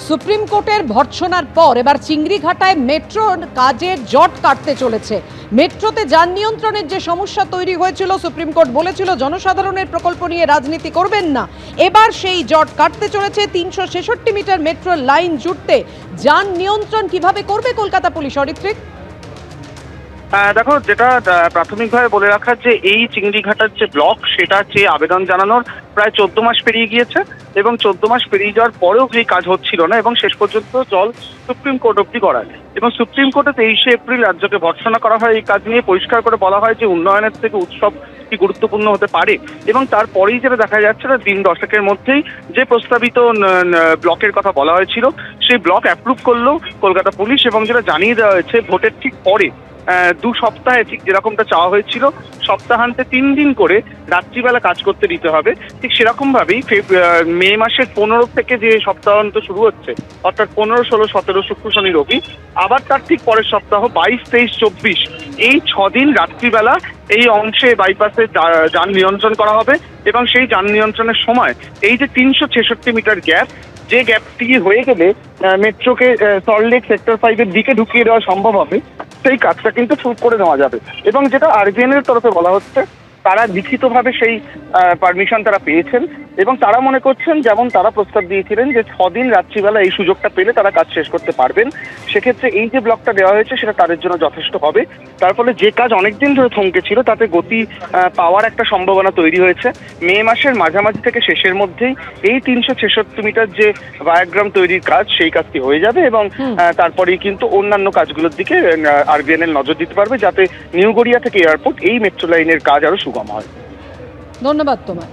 Supreme কোর্টের ভর্ৎসনার পর এবার চিংড়িঘাটায় মেট্রোর কাজের জট কাটতে চলেছে। মেট্রোতে যান নিয়ন্ত্রণের যে সমস্যা তৈরি হয়েছিল, সুপ্রিম কোর্ট বলেছিল জনসাধারণের প্রকল্প নিয়ে রাজনীতি করবেন না। এবার সেই জট কাটতে চলেছে। 366 মিটার মেট্রোর লাইন জুড়তে যান নিয়ন্ত্রণ কিভাবে করবে কলকাতা পুলিশ? অরিত্রিক, দেখো, যেটা প্রাথমিকভাবে বলে রাখার যে এই চিংড়িঘাটার যে ব্লক, সেটা যে আবেদন জানানোর প্রায় 14 মাস পেরিয়ে গিয়েছে এবং 14 মাস পেরিয়ে যাওয়ার পরেও এই কাজ হচ্ছিল না এবং শেষ পর্যন্ত জল সুপ্রিম কোর্ট অব্দি গড়ায় এবং সুপ্রিম কোর্টে 23শে এপ্রিল রাজ্যকে ভর্ৎসনা করা হয়। এই কাজ নিয়ে পরিষ্কার করে বলা হয় যে উন্নয়নের থেকে উৎসব কি গুরুত্বপূর্ণ হতে পারে এবং তারপরেই যেটা দেখা যাচ্ছে না, দিন দশকের মধ্যেই যে প্রস্তাবিত ব্লকের কথা বলা হয়েছিল সেই ব্লক অ্যাপ্রুভ করলো কলকাতা পুলিশ এবং যেটা জানিয়ে দেওয়া হয়েছে ভোটের ঠিক পরে 2 সপ্তাহে, ঠিক যেরকমটা চাওয়া হয়েছিল, সপ্তাহান্তে 3 দিন করে রাত্রিবেলা কাজ করতে দিতে হবে। ঠিক সেরকম ভাবেই মে মাসের 15 থেকে যে সপ্তাহান্ত শুরু হচ্ছে, অর্থাৎ 15, 16, 17 শুক্র শনি রবি, আবার তার ঠিক পরের সপ্তাহ 22, 23, 24, এই 6 দিন রাত্রিবেলা এই অংশে বাইপাসে যান নিয়ন্ত্রণ করা হবে এবং সেই যান নিয়ন্ত্রণের সময় এই যে 366 মিটার গ্যাপ, যে গ্যাপটি হয়ে গেলে মেট্রোকে সল্টলেক সেক্টর 5-এর দিকে ঢুকিয়ে দেওয়া সম্ভব হবে, সেই কাজটা কিন্তু শুরু করে নেওয়া যাবে। এবং যেটা আরবিএন এর তরফে বলা হচ্ছে, তারা লিখিতভাবে সেই পারমিশন তারা পেয়েছেন এবং তারা মনে করছেন, যেমন তারা প্রস্তাব দিয়েছিলেন যে 6 দিন রাত্রিবেলা এই সুযোগটা পেলে তারা কাজ শেষ করতে পারবেন। সেক্ষেত্রে এই যে ব্লকটা দেওয়া হয়েছে সেটা তাদের জন্য যথেষ্ট হবে। তার ফলে যে কাজ অনেকদিন ধরে থমকে ছিল তাতে গতি পাওয়ার একটা সম্ভাবনা তৈরি হয়েছে। মে মাসের মাঝামাঝি থেকে শেষের মধ্যেই এই 366 মিটার যে ভায়াগ্রাম তৈরির কাজ, সেই কাজটি হয়ে যাবে এবং তারপরেই কিন্তু অন্যান্য কাজগুলোর দিকে আরবিএন এর নজর দিতে পারবে, যাতে নিউ গড়িয়া থেকে এয়ারপোর্ট এই মেট্রো লাইনের কাজ আরো সুগম হয়। ধন্যবাদ তোমায়।